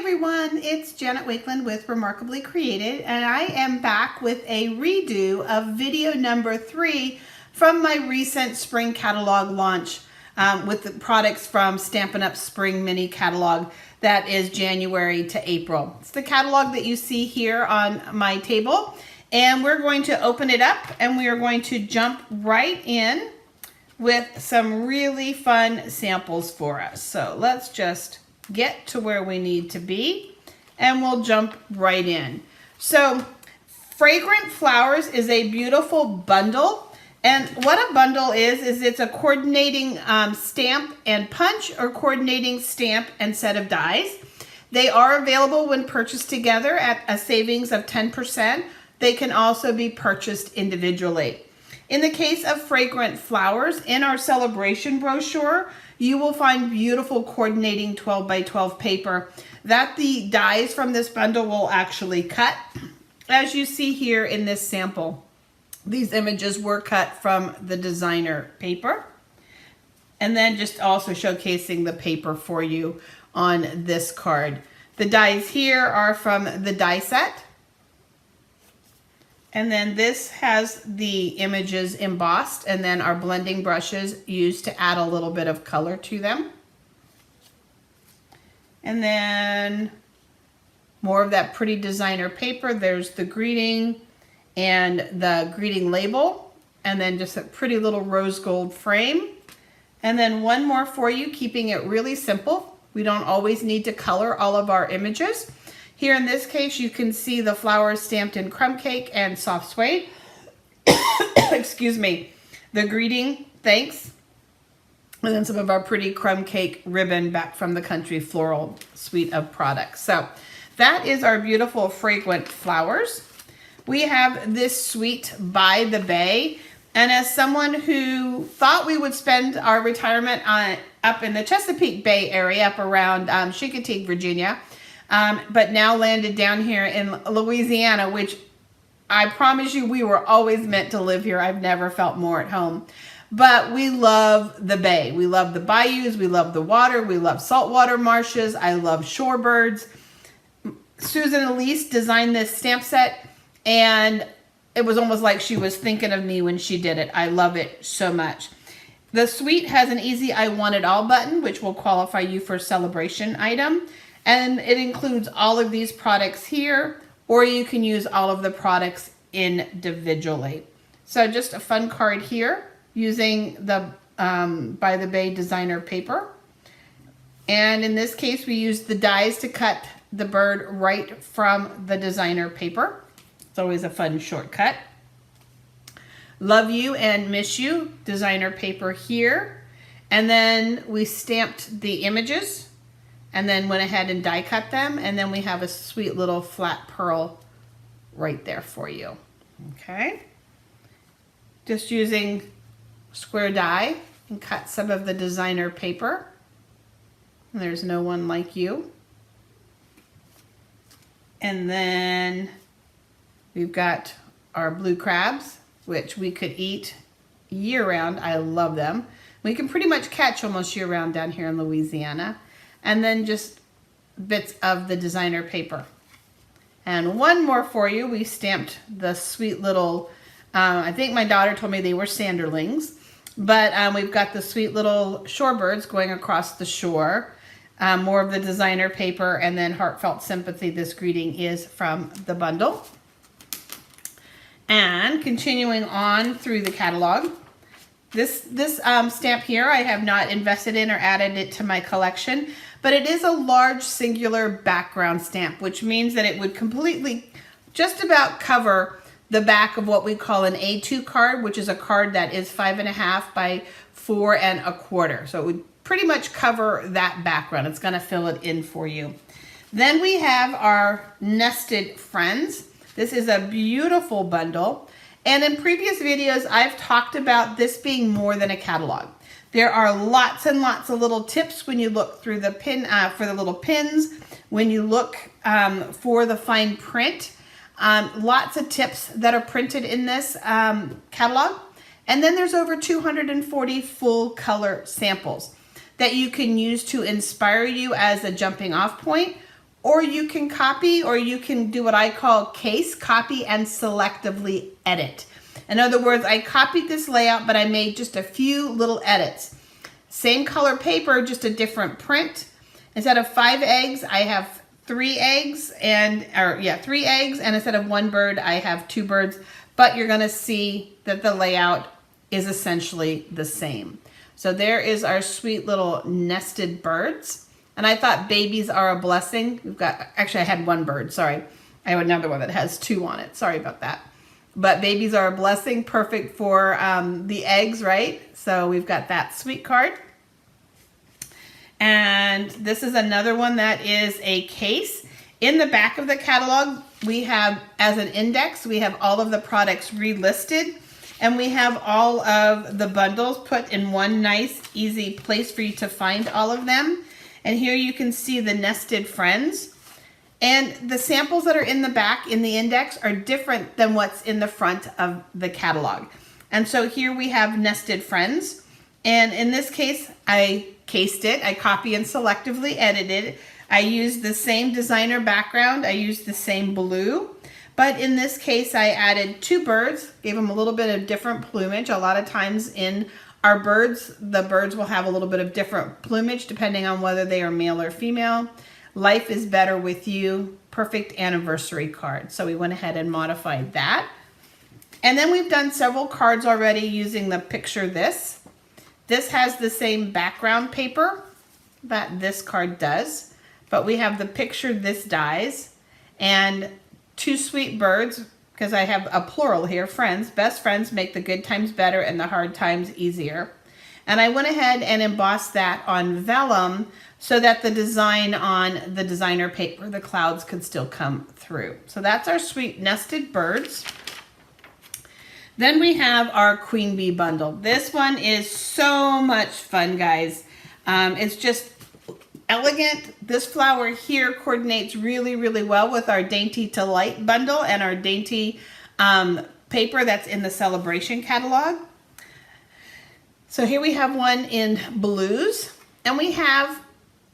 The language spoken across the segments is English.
everyone, it's Janet Wakeland with Remarkably Created, and I am back with a redo of video number 3 from my recent spring catalog launch with the products from Stampin' Up Spring Mini Catalog that is January to April. It's the catalog that you see here on my table, and we're going to open it up and we are going to jump right in with some really fun samples for us. So let's just get to where we need to be and we'll jump right in. So Fragrant Flowers is a beautiful bundle, and what a bundle is it's a coordinating stamp and punch or coordinating stamp and set of dies. They are available when purchased together at a savings of 10%. They can also be purchased individually. In the case of Fragrant Flowers, in our celebration brochure, you will find beautiful coordinating 12 by 12 paper that the dies from this bundle will actually cut. As you see here in this sample, these images were cut from the designer paper. And then just also showcasing the paper for you on this card. The dies here are from the die set. And then this has the images embossed, and then our blending brushes used to add a little bit of color to them. And then more of that pretty designer paper. There's the greeting and the greeting label, and then just a pretty little rose gold frame. And then one more for you, keeping it really simple. We don't always need to color all of our images. Here in this case, you can see the flowers stamped in crumb cake and soft suede. Excuse me. The greeting, thanks. And then some of our pretty crumb cake ribbon back from the Country Floral suite of products. So that is our beautiful Fragrant Flowers. We have this suite by the Bay. And as someone who thought we would spend our retirement up in the Chesapeake Bay area, up around Chincoteague, Virginia, but now landed down here in Louisiana, which I promise you we were always meant to live here. I've never felt more at home. But we love the Bay. We love the bayous. We love the water. We love saltwater marshes. I love shorebirds. Susan Elise designed this stamp set, and it was almost like she was thinking of me when she did it. I love it so much. The suite has an easy I want it all button, which will qualify you for a celebration item. And it includes all of these products here, or you can use all of the products individually. So just a fun card here using the By the Bay designer paper. And in this case, we used the dies to cut the bird right from the designer paper. It's always a fun shortcut. Love You and Miss You, designer paper here. And then we stamped the images and then went ahead and die cut them. And then we have a sweet little flat pearl right there for you. Okay. Just using square die and cut some of the designer paper. And there's No One Like You. And then we've got our blue crabs, which we could eat year round. I love them. We can pretty much catch almost year round down here in Louisiana. And then just bits of the designer paper. And one more for you. We stamped the sweet little, I think my daughter told me they were sanderlings, but we've got the sweet little shorebirds going across the shore. More of the designer paper, and then Heartfelt Sympathy. This greeting is from the bundle. And continuing on through the catalog, this stamp here I have not invested in or added it to my collection, but it is a large singular background stamp, which means that it would completely just about cover the back of what we call an A2 card, which is a card that is 5.5 by 4 1/4. So it would pretty much cover that background. It's going to fill it in for you. Then we have our Nested Friends. This is a beautiful bundle. And in previous videos, I've talked about this being more than a catalog. There are lots and lots of little tips when you look through the pin, for the little pins, when you look for the fine print. Lots of tips that are printed in this catalog. And then there's over 240 full color samples that you can use to inspire you as a jumping off point, or you can copy, or you can do what I call case, copy, and selectively edit. In other words, I copied this layout, but I made just a few little edits. Same color paper, just a different print. Instead of 5 eggs, I have 3 eggs, and 3 eggs, and instead of 1 bird, I have 2 birds. But you're gonna see that the layout is essentially the same. So there is our sweet little nested birds. And I thought babies are a blessing. We've got, actually I had 1 bird, sorry. I have another one that has 2 on it, sorry about that. But babies are a blessing, perfect for the eggs, right? So we've got that sweet card. And this is another one that is a case. In the back of the catalog, we have, as an index, we have all of the products relisted, and we have all of the bundles put in one nice, easy place for you to find all of them. And here you can see the nested friends. And the samples that are in the back in the index are different than what's in the front of the catalog. And so here we have nested friends. And in this case, I cased it. I copy and selectively edited. I used the same designer background. I used the same blue. But in this case, I added 2 birds, gave them a little bit of different plumage. A lot of times in our birds, the birds will have a little bit of different plumage depending on whether they are male or female. Life is better with you, perfect anniversary card. So we went ahead and modified that. And then we've done several cards already using the picture this. This has the same background paper that this card does, but we have the picture this dies and 2 sweet birds, because I have a plural here, friends. Best friends make the good times better and the hard times easier. And I went ahead and embossed that on vellum so that the design on the designer paper, the clouds, could still come through. So that's our sweet nested birds. Then we have our queen bee bundle. This one is so much fun, guys. It's just elegant. This flower here coordinates really, really well with our Dainty to Light bundle and our dainty paper that's in the celebration catalog. So here we have one in blues, and we have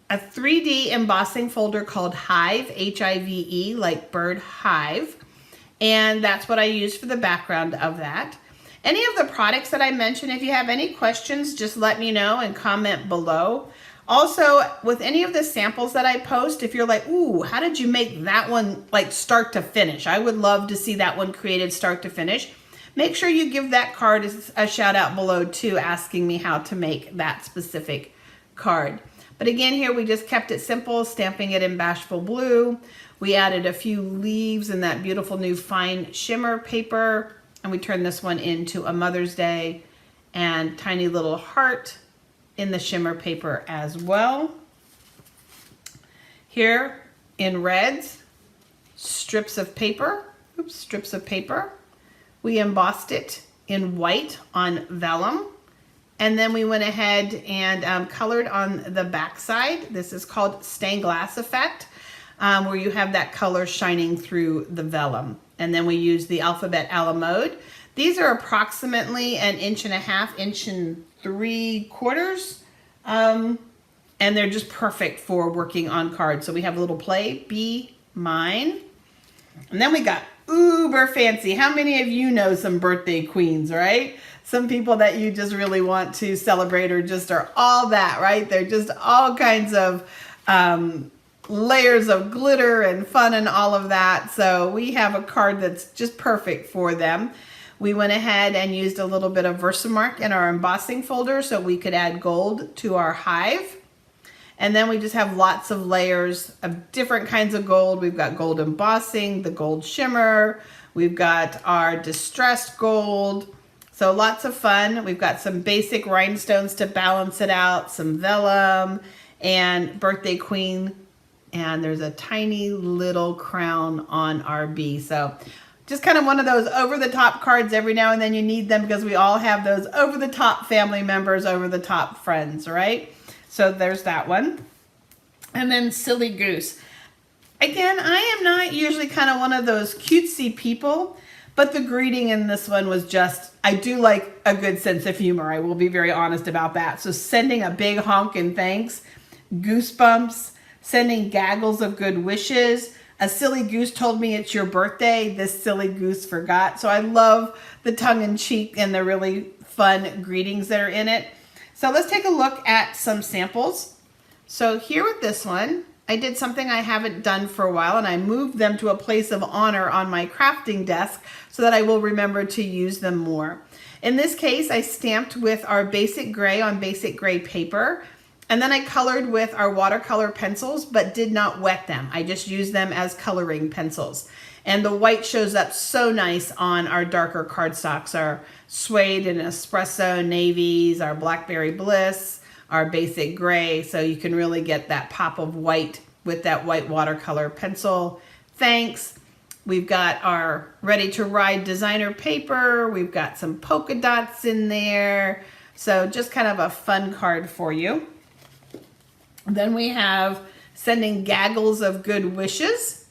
a 3D embossing folder called Hive, H-I-V-E, like bird hive. And that's what I use for the background of that. Any of the products that I mentioned, if you have any questions, just let me know and comment below. Also, with any of the samples that I post, if you're like, ooh, how did you make that one like start to finish? I would love to see that one created start to finish. Make sure you give that card a shout out below too, asking me how to make that specific card. But again, here we just kept it simple, stamping it in Bashful Blue. We added a few leaves in that beautiful new fine shimmer paper, and we turned this one into a Mother's Day and tiny little heart in the shimmer paper as well. Here in reds, strips of paper. We embossed it in white on vellum. And then we went ahead and colored on the back side. This is called stained glass effect, where you have that color shining through the vellum. And then we use the alphabet a la mode. These are approximately 1.5 inches, 1 3/4. And they're just perfect for working on cards. So we have a little play, Be Mine. And then we got uber fancy. How many of you know some birthday queens, right? Some people that you just really want to celebrate or just are all that, right? They're just all kinds of layers of glitter and fun and all of that. So we have a card that's just perfect for them. We went ahead and used a little bit of Versamark in our embossing folder so we could add gold to our hive. And then we just have lots of layers of different kinds of gold. We've got gold embossing, the gold shimmer. We've got our distressed gold. So lots of fun. We've got some basic rhinestones to balance it out, some vellum and birthday queen. And there's a tiny little crown on our bee. So just kind of one of those over-the-top cards. Every now and then you need them because we all have those over-the-top family members, over-the-top friends, right? So there's that one. And then Silly Goose. Again, I am not usually kind of one of those cutesy people, but the greeting in this one was just, I do like a good sense of humor. I will be very honest about that. So sending a big honk and thanks, goosebumps, sending gaggles of good wishes. A silly goose told me it's your birthday. This silly goose forgot. So I love the tongue-in-cheek and the really fun greetings that are in it. So let's take a look at some samples. So here with this one, I did something I haven't done for a while, and I moved them to a place of honor on my crafting desk so that I will remember to use them more. In this case, I stamped with our basic gray on basic gray paper. And then I colored with our watercolor pencils, but did not wet them. I just used them as coloring pencils. And the white shows up so nice on our darker cardstocks, our suede and espresso navies, our blackberry bliss, our basic gray. So you can really get that pop of white with that white watercolor pencil. Thanks. We've got our ready to ride designer paper. We've got some polka dots in there. So just kind of a fun card for you. Then we have sending gaggles of good wishes.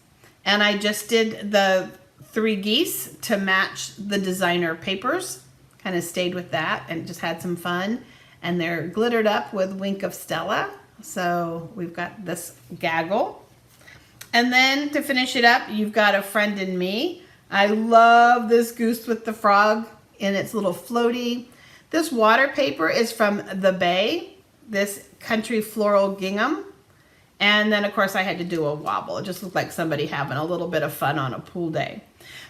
And I just did the 3 geese to match the designer papers. Kind of stayed with that and just had some fun. And they're glittered up with Wink of Stella. So we've got this gaggle. And then to finish it up, you've got a friend in me. I love this goose with the frog in its little floaty. This water paper is from the Bay. This country floral gingham. And then of course I had to do a wobble. It just looked like somebody having a little bit of fun on a pool day.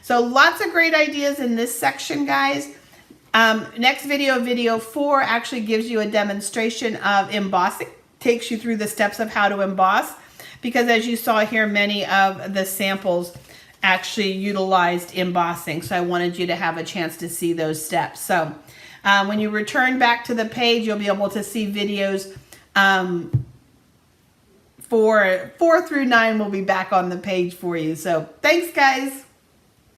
So lots of great ideas in this section, guys. Next video, video 4, actually gives you a demonstration of embossing. Takes you through the steps of how to emboss. Because as you saw here, many of the samples actually utilized embossing. So I wanted you to have a chance to see those steps. So when you return back to the page, you'll be able to see videos 4 through 9 will be back on the page for you. So thanks, guys.